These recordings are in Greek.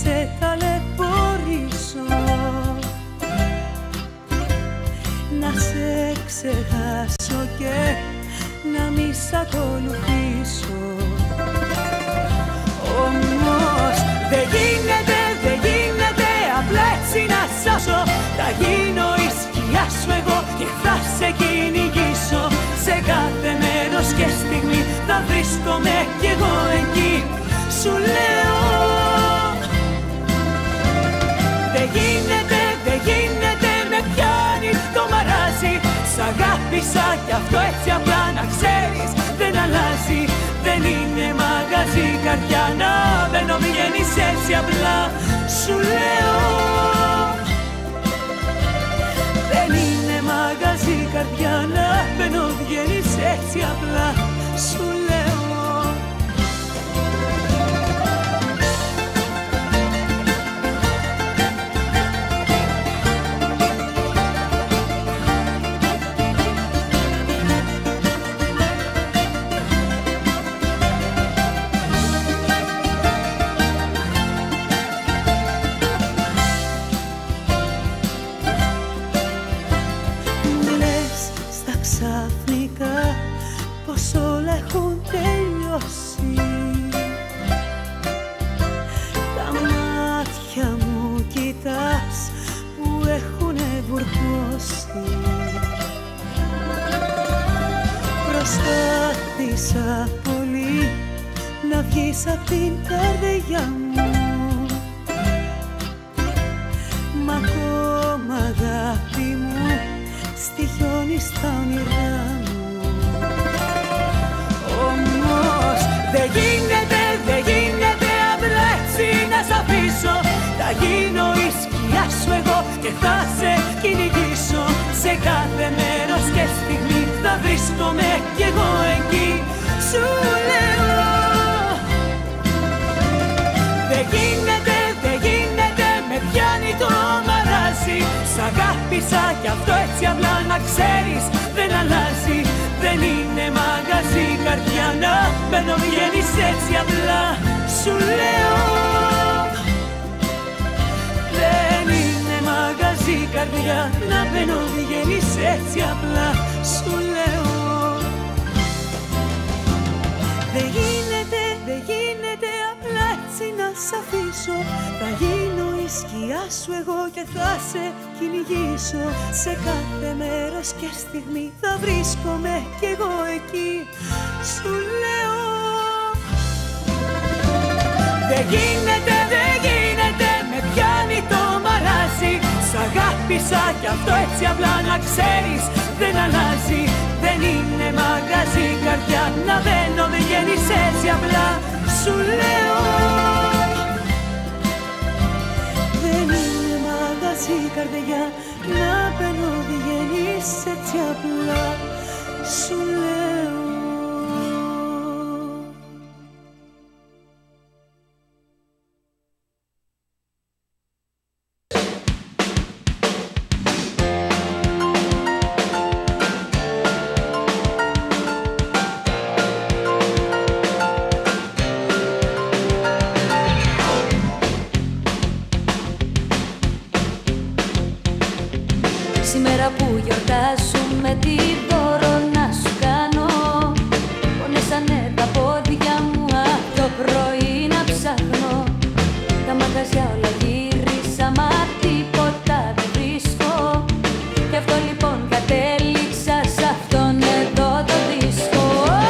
σε ταλαιπωρήσω, να σε ξεχάσω και να μη σ' ακολουθήσω. Όμως δεν γίνεται απλά έτσι να σώσω. Θα γίνω η σκιά σου εγώ και θα σε κυνηγήσω. Σε κάθε μέρος και στιγμή θα βρίσκομαι κι εγώ εκεί. Σου λέω δεν γίνεται, με πιάνει το μαράζι. Σ' αγάπησα κι αυτό έτσι απλά να ξέρεις δεν αλλάζει. Δεν είναι μαγαζί καρδιά να μπαίνω βγαίνεις έτσι απλά. Σου λέω δεν είναι μαγαζί καρδιά να μπαίνω βγαίνεις έτσι απλά. Σου λέω πως όλα έχουν τελειώσει. Τα μάτια μου κοιτάς που έχουνε βουρκώσει. Προσπάθησα πολύ να βγεις απ' την καρδιά μου, μα ακόμα αγάπη μου στοιχιώνει στα όνειρά μου. Όμως δεν γίνεται απλά έτσι να σ' αφήσω. Θα γίνω η σκιά σου εγώ και θα σε κυνηγήσω. Σε κάθε μέρος και στιγμή θα βρίσκομαι κι εγώ εκεί. Σου λέω δεν γίνεται, με πιάνει το μαράζι. Σ' αγάπησα κι αυτό έτσι απλά να ξέρεις δεν αλλάζει. Δεν είναι μαγαζί καρδιά να μπαίνω βγαίνεις έτσι απλά. Σου λέω δεν είναι μαγαζί καρδιά να μπαίνω βγαίνεις έτσι απλά. Σου λέω δεν γίνεται απλά έτσι να σ' αφήσω. Θα γίνω η σκιά σου εγώ και θα σε κυνηγήσω. Σε κάθε μέρος και στιγμή θα βρίσκομαι κι εγώ εκεί. Σου λέω δεν γίνεται, με πιάνει το μαράζι. Σ' αγάπησα κι αυτό έτσι απλά να ξέρεις δεν αλλάζει. Δεν είναι μαγαζί καρδιά να μπαίνω βγαίνεις έτσι απλά. Σου λέω δεν είναι μαγαζί καρδιά να μπαίνω βγαίνεις έτσι απλά. Σου λέω σήμερα που γιορτάζουμε τι δώρο να σου κάνω. Πονέσανε τα πόδια μου απ' το πρωί να ψάχνω. Τα μαγαζιά όλα γύρισα μα τίποτα δεν βρίσκω. Γι' αυτό λοιπόν κατέληξα σ' αυτόν εδώ το δίσκο.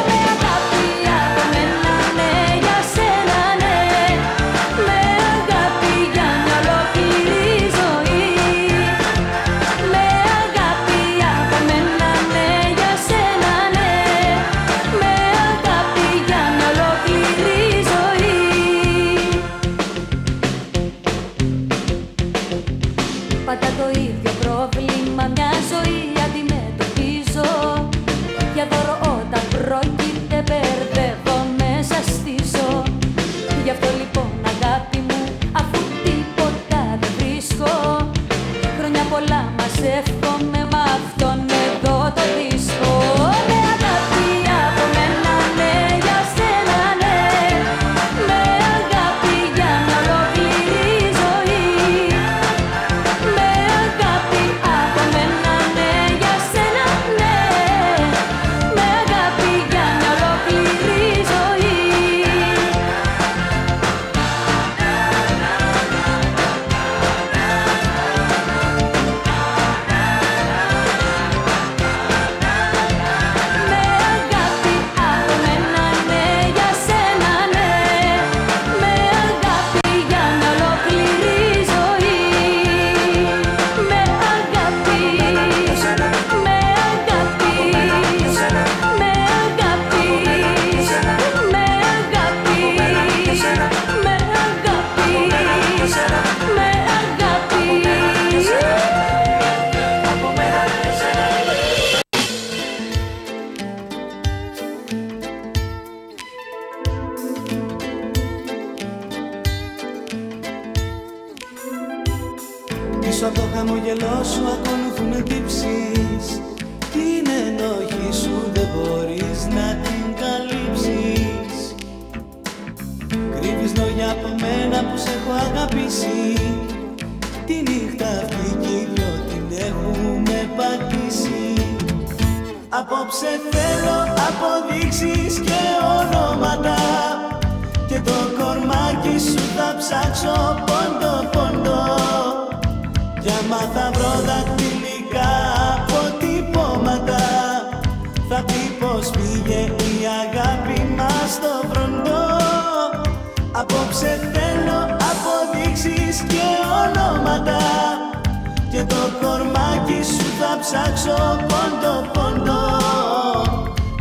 Με αγάπη από μένα ναι, για σένα ναι. Με αγάπη για μια ολόκληρη ζωή. Με αγάπη από μένα ναι, για σένα ναι. Με αγάπη για μια ολόκληρη ζωή. Πίσω από το χαμογελό σου ακολουθούν τύψεις. Την ενοχή σου δεν μπορείς να την καλύψεις. Κρύβεις λόγια από μένα που σε έχω αγαπήσει. Τη νύχτα αυτή κι οι δυο την έχουμε πατήσει. Απόψε θέλω αποδείξεις και ονόματα, και το κορμάκι σου θα ψάξω πόντο πόντο. Κι άμα θα βρω δακτυλικά αποτυπώματα, θα πει πως πήγε η αγάπη μας στο βροντό. Απόψε θέλω αποδείξεις και ονόματα, και το κορμάκι σου θα ψάξω πόντο πόντο.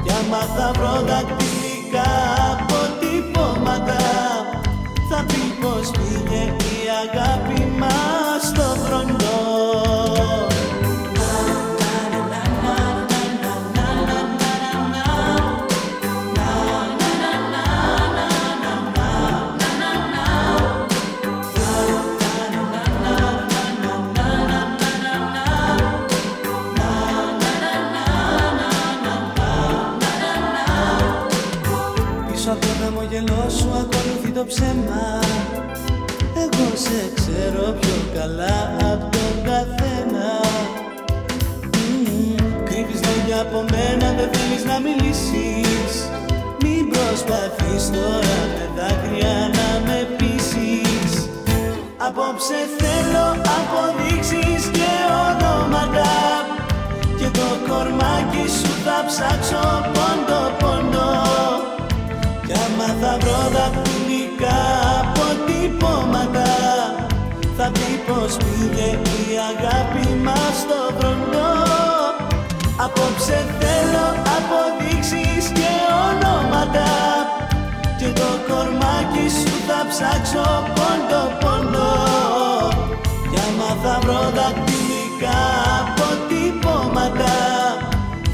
Κι άμα θα βρω δακτυλικά αποτυπώματα, θα πει πως πήγε η αγάπη μας στο βροντό. Από το χαμογελό σου ακολουθεί το ψέμα. Εγώ σε ξέρω πιο καλά από τον καθένα. Κρύβεις λόγια από μένα, δεν θέλεις να μιλήσεις. Μην προσπαθείς τώρα με δάκρυα να με πείσεις. Απόψε θέλω αποδείξεις και ονόματα, και το κορμάκι σου θα ψάξω πόντο πόντο. Κι άμα θα βρω δακτυλικά αποτυπώματα, θα πει πως πήγε η αγάπη μας στο βροντό. Απόψε θέλω αποδείξεις και ονόματα, και το κορμάκι σου θα ψάξω πόντο πόντο. Κι άμα θα βρω δακτυλικά αποτυπώματα,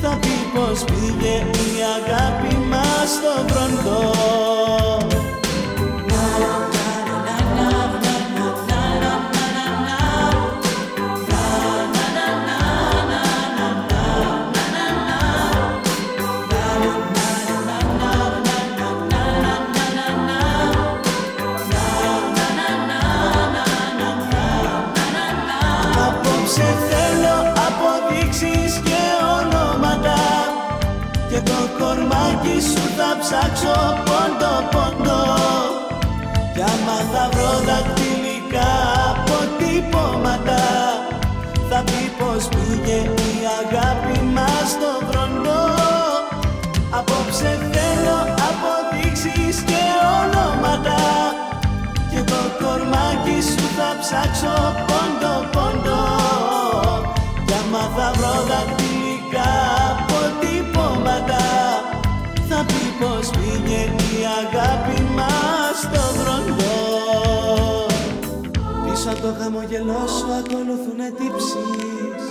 θα πει πως πήγε η αγάπη μας στο βροντό. Απόψε θέλω αποδείξεις και ονόματα, και το κορμάκι σου θα ψάξω πόντο πόντο. Κι άμα θα βρω δακτυλικά αποτυπώματα, θα πει πως πήγε η αγάπη μας στο βροντό. Απόψε θέλω αποδείξεις και ονόματα, και το κορμάκι σου θα ψάξω πόντο πόντο. Κι άμα θα βρω δακτυλικά αποτυπώματα, θα πει πως πήγε η αγάπη μας στο βροντό. Πίσω από το χαμογελό σου ακολουθούνε τύψεις.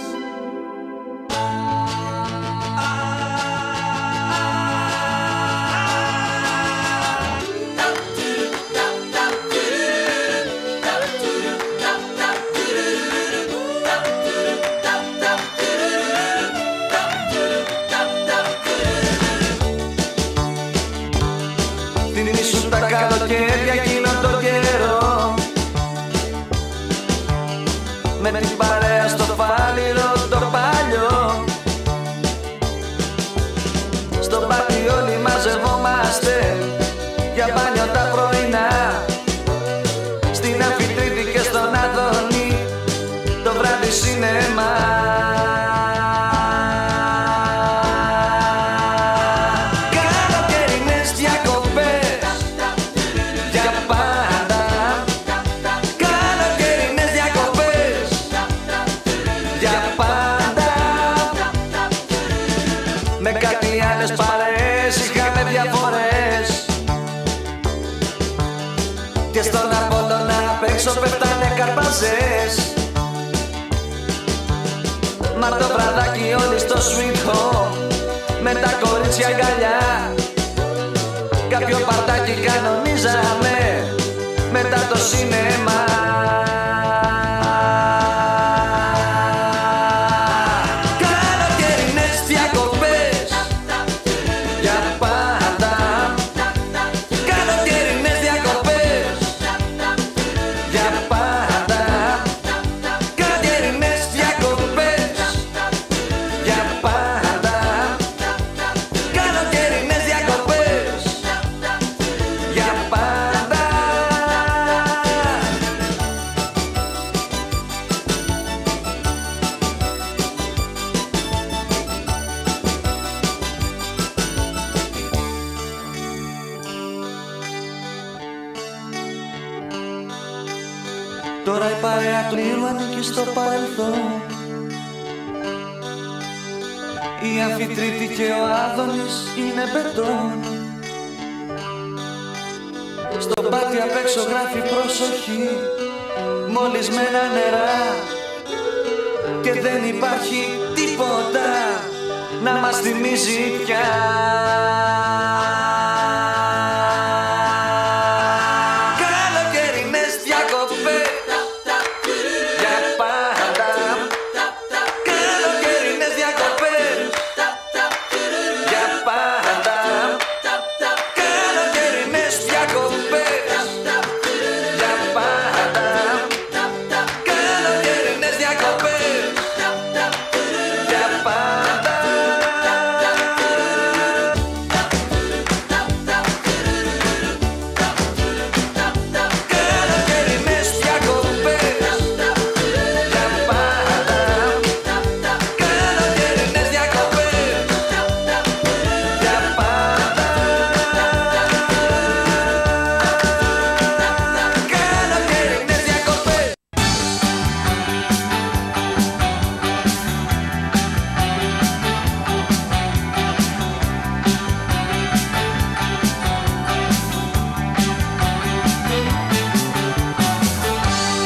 Θυμήσου τα καλοκαίρια εκείνο το καιρό, με την παρέα στο φάληρο το παλιό. Στο πάρτι όλοι μαζευόμαστε για μπάνιο τα πρωινά, στην Αμφιτρίτη και στον Αδόνη το βράδυ σινεμά. Με κάτι άλλες παρέες είχαμε διαφορές, και στον Απόλλωνα απ' έξω πέφτανε καρπαζές. Μα το βραδάκι όλοι στο sweet home, με τα κορίτσια αγκαλιά, κάποιο παρτάκι κανονίζαμε μετά το σινεμά. Τώρα η παρέα του ήλιου ανήκει στο παρελθόν. Η Αμφιτρίτη και ο Άδωνης είναι μπετόν. Στο πάτι απ' έξω γράφει προσοχή, μολυσμένα νερά, και δεν υπάρχει τίποτα να μας θυμίζει πια. Καλοκαιρινές διακοπές για πάντα. Καλοκαιρινές διακοπές για πάντα. Καλοκαιρινές διακοπές για πάντα. Καλοκαιρινές διακοπές για πάντα.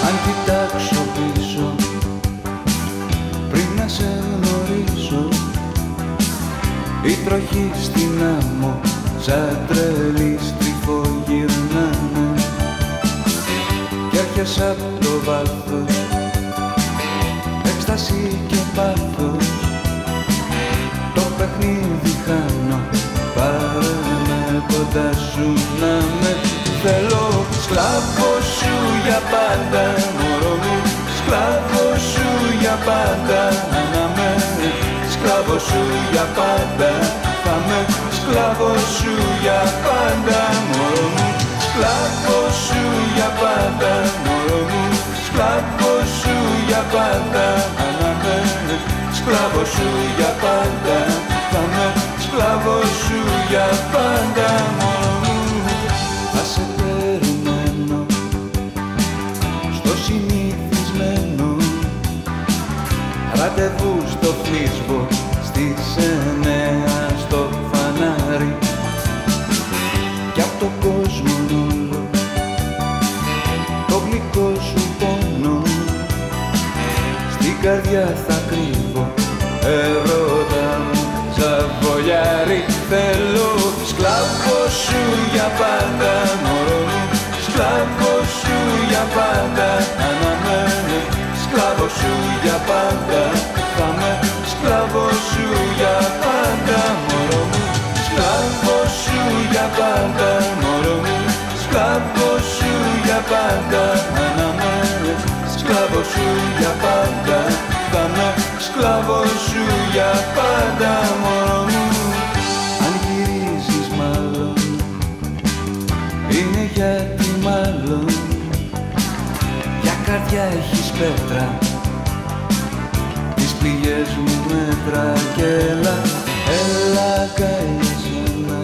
Αν κοιτάξω πίσω πριν να σε γνωρίσω, οι τροχοί στην άμμο σαν τρελή στριφογυρνάνε, κι έρχεσαι απ' το βάθος, έκσταση και πάθος. Το παιχνίδι χάνω, πάρε με κοντά σου να με. Θέλω σκλάβο σου για πάντα, μωρό μου, σκλάβο σου για πάντα. Να με σκλάβο σου για πάντα, θα με σκλάβο σου για πάντα, μωρό μου, σκλάβο σου για πάντα, μωρό μου, σκλάβο σου για πάντα. Να με σκλάβο σου για πάντα, θα με σκλάβο σου για πάντα, μωρό μου. Θα σε περιμένω στο συνηθισμένο ραντεβού στο φλίσβο στις 9 στο φανάρι, κι απ' το κόσμο όλο το γλυκό σου πόνο στην καρδιά θα κρύβω, ερώτα μου ζαβολιάρι. Θέλω σκλάβο σου για πάντα, μωρό μου, σκλάβο σου για πάντα. Να με σκλάβο σου για πάντα, θα με σκλάβο σου για πάντα, μωρό μου, σκλάβο σου για πάντα, μωρό μου, σκλάβο σου για πάντα. Να με σκλάβο σου για πάντα, θα με σκλάβο σου για πάντα, μωρό μου. Αν γυρίζεις μάλλον είναι γιατί μάλλον για καρδιά έχεις πέτρα, τις πληγές μου μέτρα. Κι έλα, έλα καίσαι με,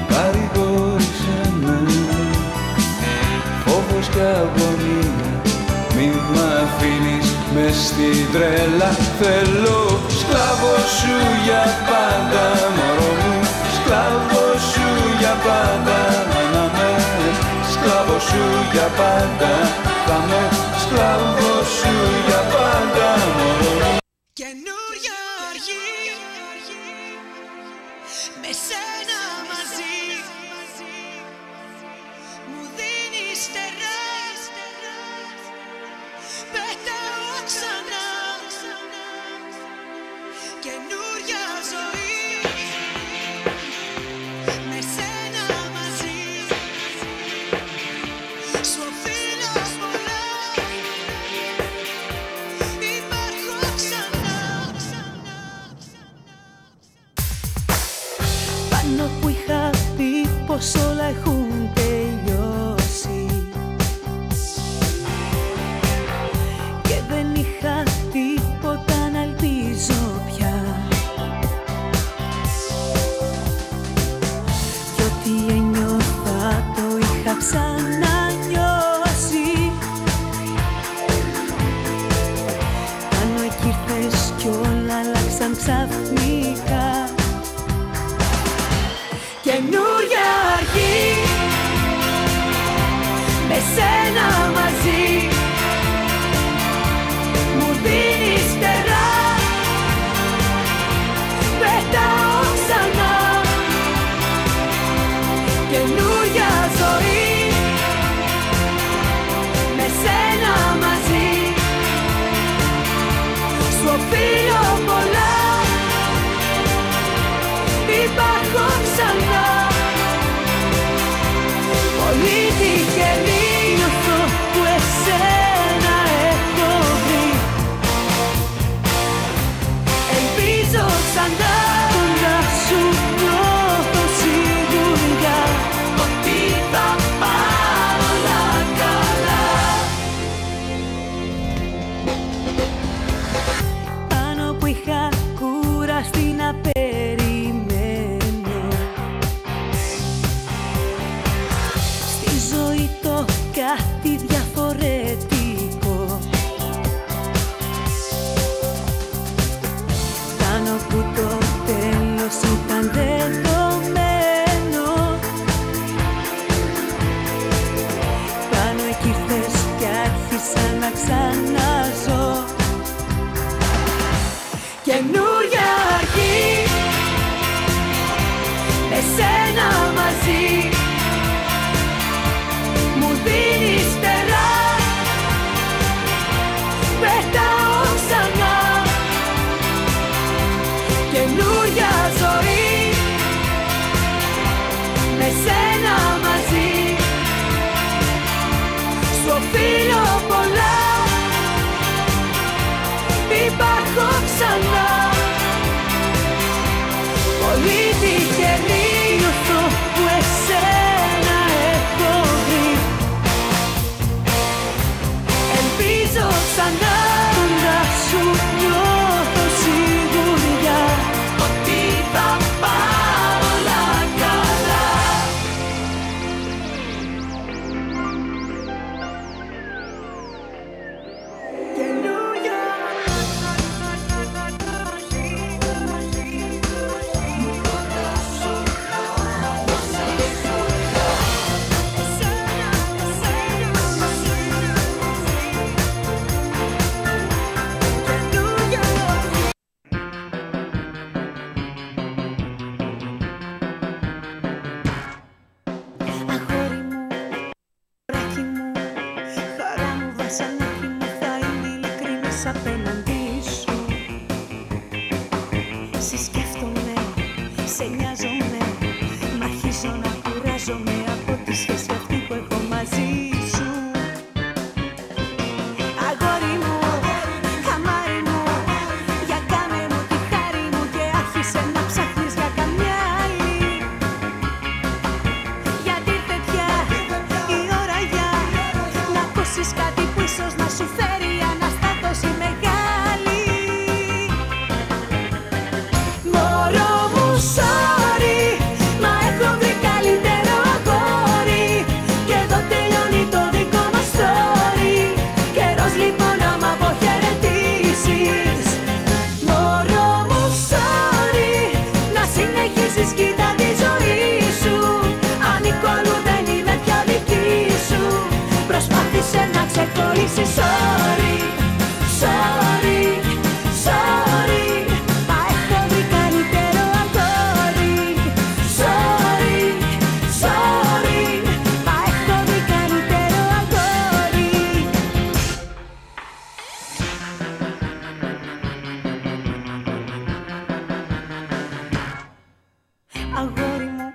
παρηγόρησέ με, φόβος κι αγωνία μη μ' αφήνεις μες στην τρέλα. Θέλω σκλάβο σου για πάντα, μωρό μου, σκλάβο σου για πάντα. Να με σκλάβο σου για πάντα, θα με σκλάβο σου για πάντα, μωρό μου. Καινούρια οργή με σένα μαζί, μου δίνεις τερά, πετάω ξανά. Καινούρια ζωή με σένα μαζί, σου οφείλω πολλά. ξαφνικά. Καινούρια αρχή με σένα μαζί, μου δίνεις φτερά, πετάω ξανά. Καινούρια ζωή με σένα μαζί, σου οφείλω πολλά, υπάρχω ξανά. Πολύ τυχερή νιώθω που εσένα έχω βρει. Ελπίζω ξανά να σου νιώθω σίγουρια ότι θα πάω όλα καλά. Πάνω που είχα κουραστεί να περιμένω, στη ζωή το κάτι διαφορετικό. Πάνω που το τέλος ήταν δεδομένο, πάνω εκεί ήρθες κι άρχισα να ξαναζώ. Καινούρια αρχή με σένα μαζί, μου δίνεις φτερά, πετάω ξανά. Καινούρια ζωή με σένα μαζί, σου οφείλω πολλά, υπάρχω ξανά. Πολύ τυχερή νιώθω που εσένα έχω βρει. Ελπίζω ξανά να σου νιώθω σίγουρια ότι θα πάω όλα καλά. Καινούρια αγόρι μου, μωράκι μου, χαρά μου, βασανάκι μου, θα είμαι ειλικρινής απέναντί σου. Σε σκέφτομαι, σε νοιάζομαι, μ' αρχίζω να κουράζομαι από τη σχέση αυτή που έχω μαζί σου. Αγόρι μου, χαμάρι μου, για κάνε μου τη χάρη μου και άρχισε να ψάχνεις για καμιά άλλη. Γιατί ήρθε πια η ώρα για να ακούσεις κάτι που ίσως να σου φέρει αναστάτωση μεγάλη. Μωρό μου, sorry, μα έχω βρει καλύτερο αγόρι και εδώ τελειώνει το δικό μας story. Καιρός λοιπόν να μ' αποχαιρετήσεις. Μωρό μου, sorry, να συνεχίσεις κοίτα τη ζωή σου. Ανικόλου δεν είμαι πια δική σου. Προσπάθησε να ξεχωρίσεις, sorry, sorry, sorry, μα έχω βρει καλύτερο αγόρι. Sorry, sorry, μα έχω βρει καλύτερο αγόρι. Αγόρι μου,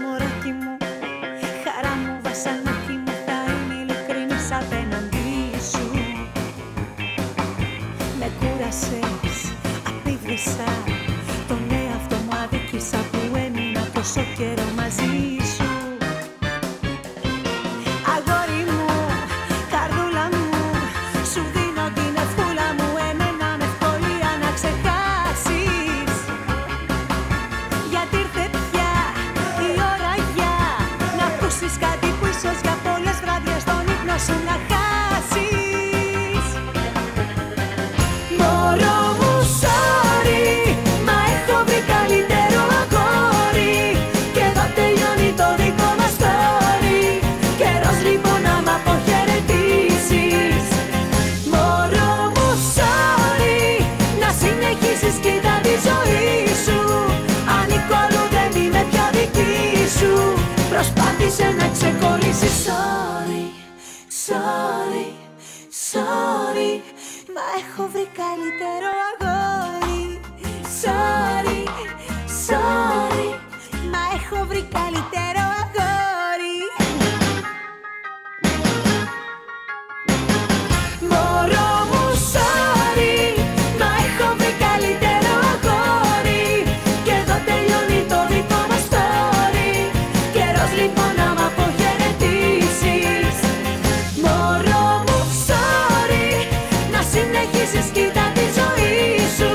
μωράκι μου, χαρά μου, βασανάκι μου, θα είμαι ειλικρινής απέναντί σου. Με κούρασες, απίβρισα, τον εαυτό μου αδίκησα που έμεινα τόσο καιρό μαζί σου. Αγόρι μου, καρδούλα μου, σου δίνω την ευχούλα μου, εμένα με ευκολία να ξεχάσεις. Γιατί ήρθε πια η ώρα για να ακούσεις κάτι που ίσως για πολλές βράδιες τον ύπνο σου να χάσεις. Μωρό μου, sorry, Sorry, sorry, μα έχω βρει καλύτερο αγόρι. Sorry, sorry, μα έχω βρει καλύτερο αγόρι. Μωρό μου, sorry, μα έχω βρει καλύτερο αγόρι. Και εδώ τελειώνει το δικό μας story. Καιρός λοιπόν να μ' αποχαιρετήσεις. Μωρό μου, sorry, να συνεχίσεις κοίτα τη ζωή σου.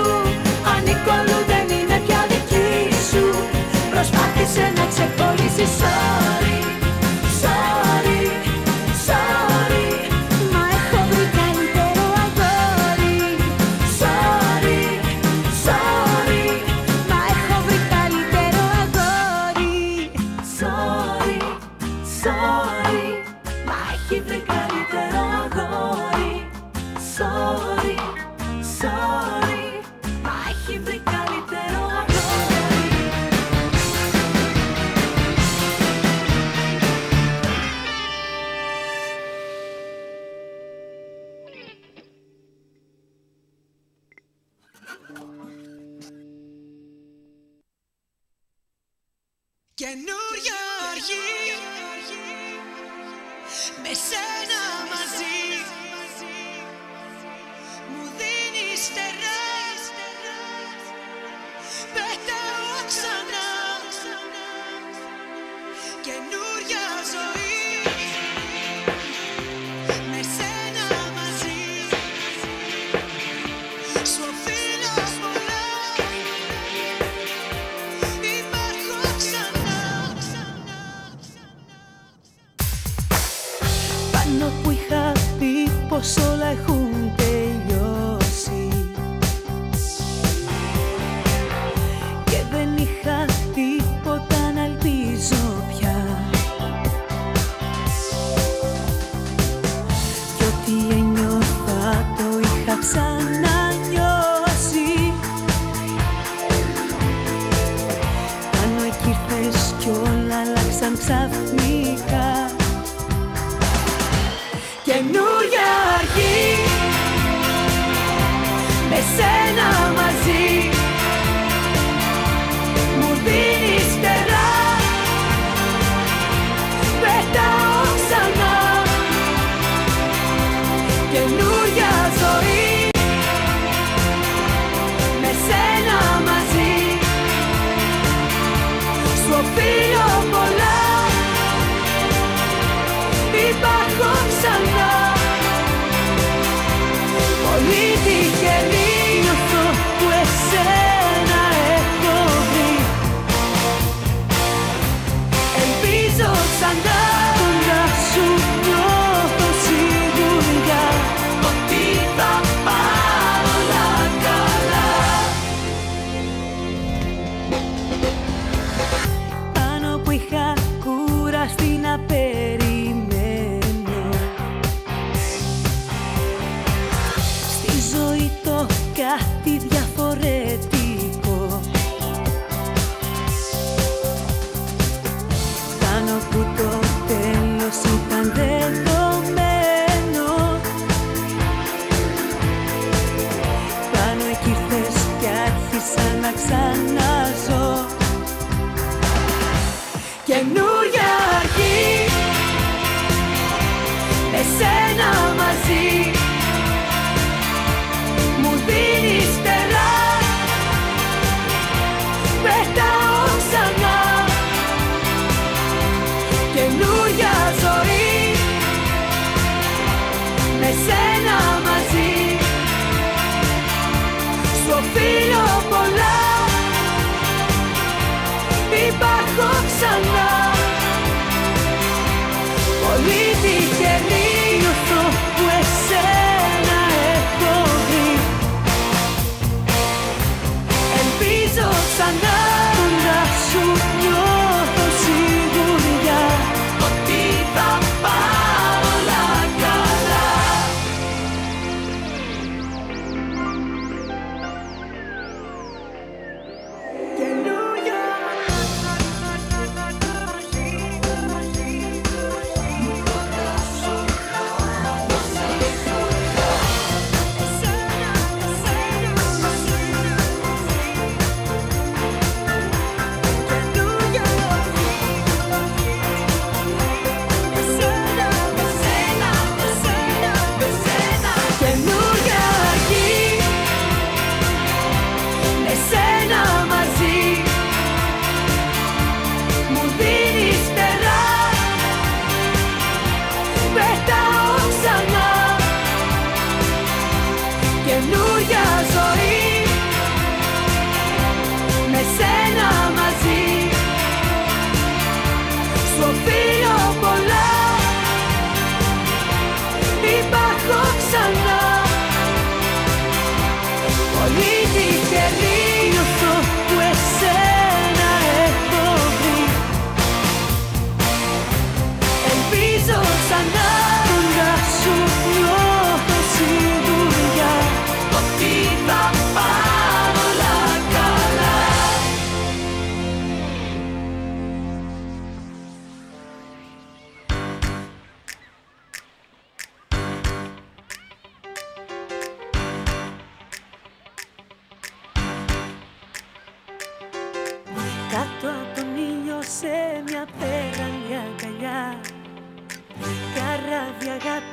Ανήκω αλλού, δεν είναι πια δική σου. Προσπάθησε να ξεχωρίσεις. Sorry, sorry, sorry, μα έχω βρει καλύτερο αγόρι. Sorry, sorry, μα έχω βρει καλύτερο αγόρι. Sorry, sorry, μα έχει βρει καλύτερο αγόρι. Sorry, sorry, μα έχει βρει καλύτερο αγόρι. Καινούρια αργή με σένα μαζί μου δίνεις στερά, πετάω ξανά. Καινούρια ζωή με σένα μαζί σου οφείλω πολλά. Υπάρχω ξανά. Πάνω που είχα πει πως όλα έχουν τελειώσει και δεν είχα τίποτα να ελπίζω πια, κι ό,τι ένιωθα το είχα ξανανιώσει. Πάνω εκεί ήρθες κι όλα αλλάξαν ξαφνικά. Καινούρια αργή με σένα μαζί μου δίνεις στερά, πετάω ξανά. Καινούρια ζωή με σένα μαζί σου οφείλω πολλά. Υπάρχω ξανά. Πολύ τυχερή νιώθω που εσένα έχω βρει. Ελπίζω ξανά κοντά σου νιώθω σίγουρια ότι θα πάω όλα καλά. Πάνω που είχα κουραστεί να περιμένω, στη ζωή το κάτι διαφορετικό. Πάνω που το τέλος ήταν δεδομένο, πάνω εκεί ήρθες κι άρχισα να ξαναζώ. Καινούρια αργή με σένα μαζί μου δίνεις στερά, πετάω ξανά. Καινούρια ζωή με σένα μαζί σου οφείλω πολλά. Υπάρχω ξανά. Πολύ τυχερή νιώθω που εσένα έχω βρει. Ελπίζω ξανά κοντά σου νιώθω σίγουρια ότι θα πάω όλα καλά.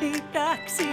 η τάξη